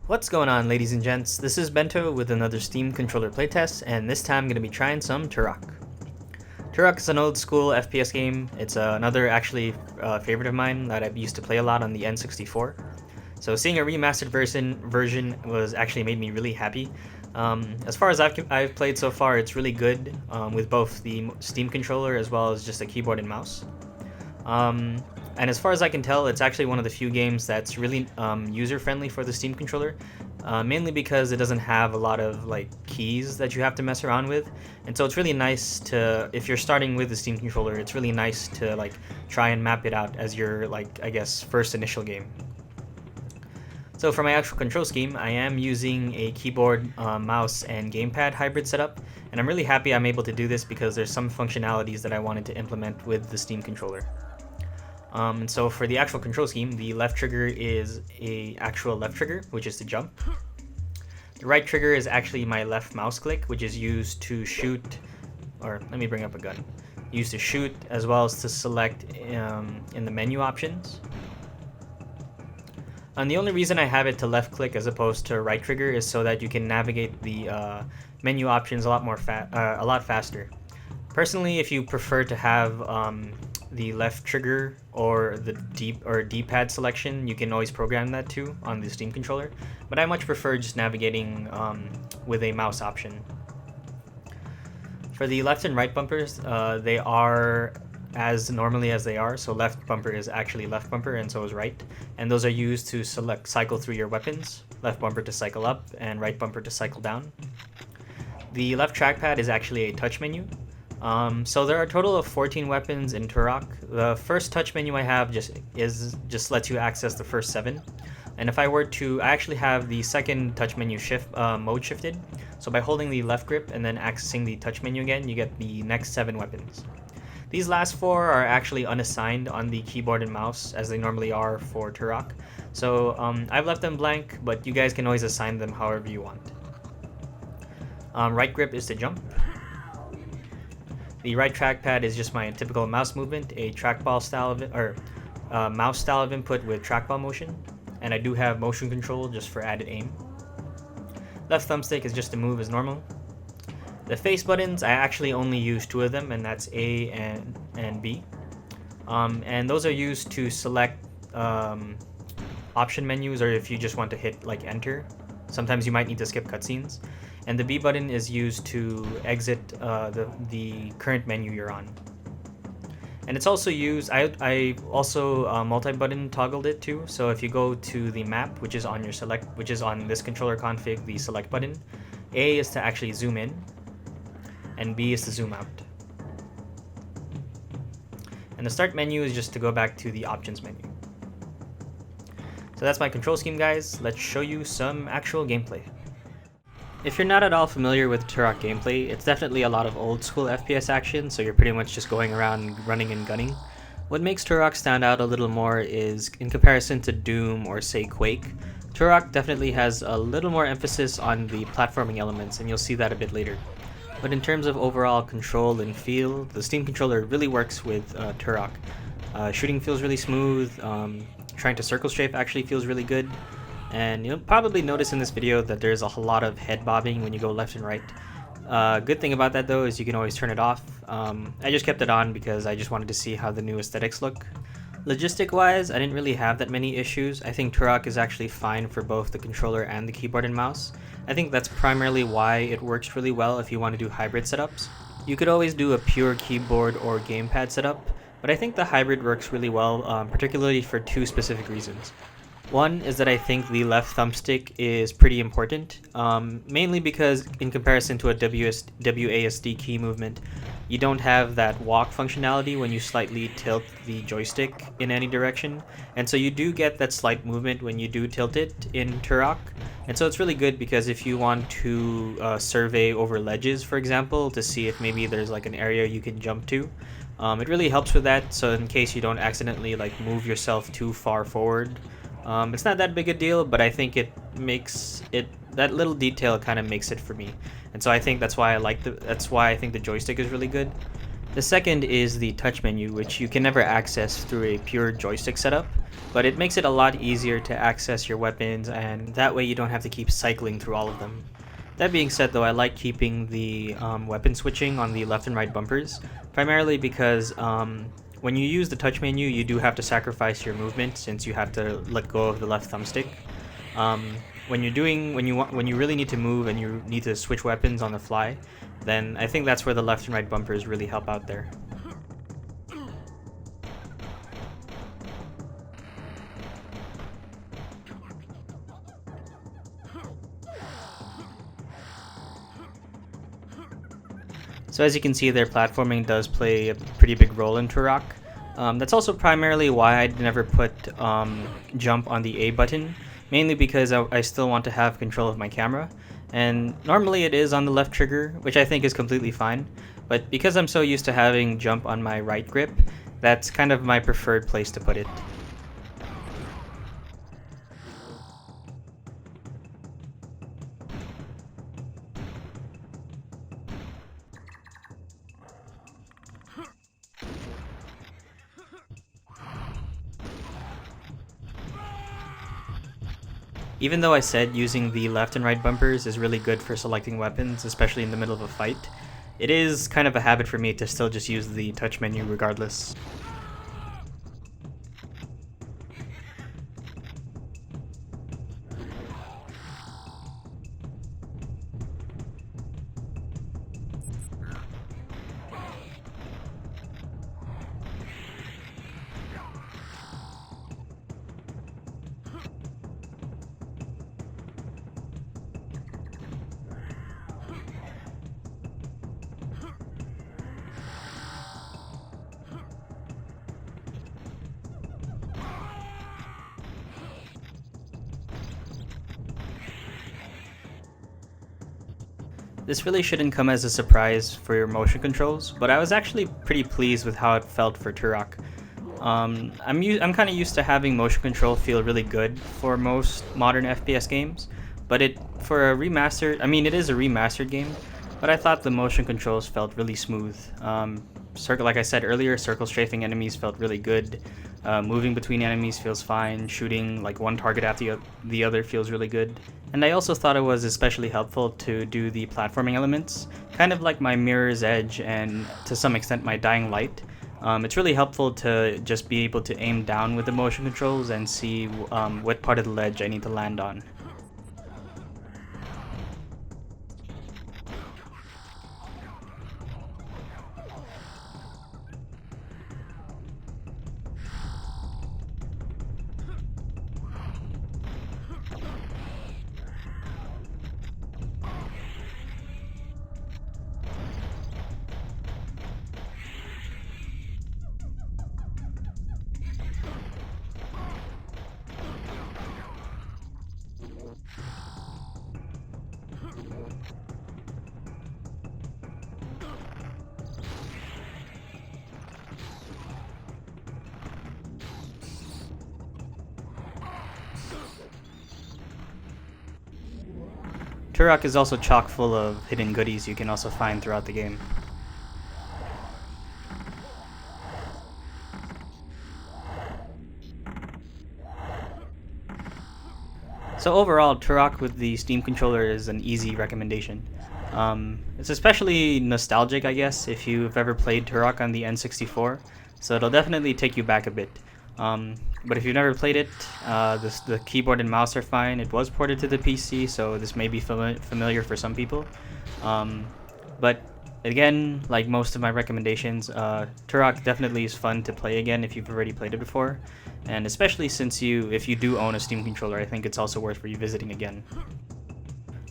What's going on, ladies and gents? This is Bento with another Steam controller playtest, and this time I'm going to be trying some Turok. Turok is an old school FPS game. It's another favorite of mine that I used to play a lot on the N64. So seeing a remastered version was actually made me really happy. As far as I've played so far, it's really good with both the Steam controller as well as just a keyboard and mouse. And as far as I can tell, it's actually one of the few games that's really user-friendly for the Steam controller, mainly because it doesn't have a lot of keys that you have to mess around with, and so it's really nice to, if you're starting with the Steam controller, it's really nice to try and map it out as your first initial game. So for my actual control scheme, I am using a keyboard, mouse, and gamepad hybrid setup, and I'm really happy I'm able to do this because there's some functionalities that I wanted to implement with the Steam controller. And so for the actual control scheme, the left trigger is a actual left trigger, which is to jump. The right trigger is actually my left mouse click, which is used to shoot, or let me bring up a gun, used to shoot as well as to select in the menu options. And the only reason I have it to left click as opposed to right trigger is so that you can navigate the menu options a lot faster. Personally, if you prefer to have the left trigger or the D-pad selection, you can always program that too on the Steam controller, but I much prefer just navigating with a mouse option. For the left and right bumpers, they are as normally as they are, so left bumper is actually left bumper and so is right, and those are used to cycle through your weapons, left bumper to cycle up and right bumper to cycle down. The left trackpad is actually a touch menu. So there are a total of 14 weapons in Turok. The first touch menu I have just lets you access the first 7. And if I were to, I actually have the second touch menu mode shifted. So by holding the left grip and then accessing the touch menu again, you get the next 7 weapons. These last 4 are actually unassigned on the keyboard and mouse as they normally are for Turok. So I've left them blank, but you guys can always assign them however you want. Right grip is to jump. The right trackpad is just my typical mouse movement, a trackball style of mouse style of input with trackball motion, and I do have motion control just for added aim. Left thumbstick is just to move as normal. The face buttons, I actually only use 2 of them, and that's A and B. And those are used to select option menus, or if you just want to hit enter. Sometimes you might need to skip cutscenes. And the B button is used to exit the current menu you're on. And it's also used, I also multi-button toggled it too. So if you go to the map, which is on this controller config, the select button, A is to actually zoom in, and B is to zoom out. And the start menu is just to go back to the options menu. So that's my control scheme, guys. Let's show you some actual gameplay. If you're not at all familiar with Turok gameplay, it's definitely a lot of old school FPS action, so you're pretty much just going around running and gunning. What makes Turok stand out a little more is, in comparison to Doom or say Quake, Turok definitely has a little more emphasis on the platforming elements, and you'll see that a bit later. But in terms of overall control and feel, the Steam controller really works with Turok. Shooting feels really smooth, trying to circle strafe actually feels really good. And you'll probably notice in this video that there's a lot of head bobbing when you go left and right. Good thing about that though is you can always turn it off. I just kept it on because I just wanted to see how the new aesthetics look. Logistic wise, I didn't really have that many issues. I think Turok is actually fine for both the controller and the keyboard and mouse. I think that's primarily why it works really well if you want to do hybrid setups. You could always do a pure keyboard or gamepad setup, but I think the hybrid works really well, particularly for 2 specific reasons. One is that I think the left thumbstick is pretty important, mainly because in comparison to a WASD key movement, you don't have that walk functionality when you slightly tilt the joystick in any direction, and so you do get that slight movement when you do tilt it in Turok. And so it's really good because if you want to survey over ledges, for example, to see if maybe there's an area you can jump to, it really helps with that, so in case you don't accidentally move yourself too far forward. It's not that big a deal, but I think that little detail kind of makes it for me, and so I think that's why I think the joystick is really good. The second is the touch menu, which you can never access through a pure joystick setup. but it makes it a lot easier to access your weapons, and that way you don't have to keep cycling through all of them. That being said though, I like keeping the weapon switching on the left and right bumpers, primarily because when you use the touch menu, you do have to sacrifice your movement since you have to let go of the left thumbstick. When you really need to move and you need to switch weapons on the fly, then I think that's where the left and right bumpers really help out there. So as you can see there, platforming does play a pretty big role in Turok. That's also primarily why I never put jump on the A button, mainly because I still want to have control of my camera. And normally it is on the left trigger, which I think is completely fine. But because I'm so used to having jump on my right grip, that's kind of my preferred place to put it. Even though I said using the left and right bumpers is really good for selecting weapons, especially in the middle of a fight, it is kind of a habit for me to still just use the touch menu regardless. This really shouldn't come as a surprise for your motion controls, but I was actually pretty pleased with how it felt for Turok. I'm kind of used to having motion control feel really good for most modern FPS games, but it is a remastered game, but I thought the motion controls felt really smooth. Like I said earlier, circle strafing enemies felt really good. Moving between enemies feels fine. Shooting like one target after the other feels really good. And I also thought it was especially helpful to do the platforming elements, kind of like my Mirror's Edge and to some extent my Dying Light. It's really helpful to just be able to aim down with the motion controls and see what part of the ledge I need to land on. Turok is also chock full of hidden goodies you can also find throughout the game. So overall, Turok with the Steam controller is an easy recommendation. It's especially nostalgic, I guess, if you've ever played Turok on the N64, so it'll definitely take you back a bit. But if you've never played it, the keyboard and mouse are fine. It was ported to the PC, so this may be familiar for some people. But again, like most of my recommendations, Turok definitely is fun to play again if you've already played it before. And especially if you do own a Steam controller, I think it's also worth revisiting again.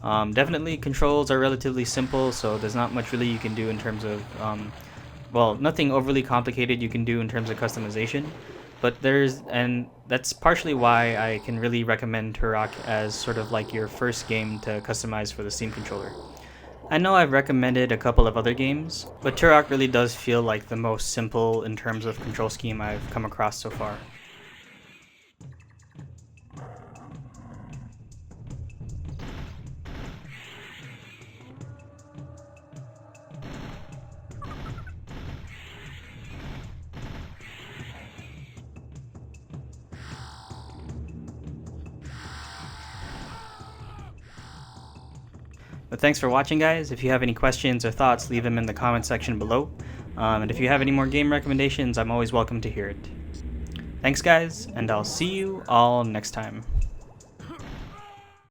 Definitely controls are relatively simple, so there's not much really you can do in terms of, nothing overly complicated you can do in terms of customization. But that's partially why I can really recommend Turok as sort of like your first game to customize for the Steam controller. I know I've recommended a couple of other games, but Turok really does feel like the most simple in terms of control scheme I've come across so far. But thanks for watching, guys. If you have any questions or thoughts, leave them in the comment section below. And if you have any more game recommendations, I'm always welcome to hear it. Thanks, guys, and I'll see you all next time.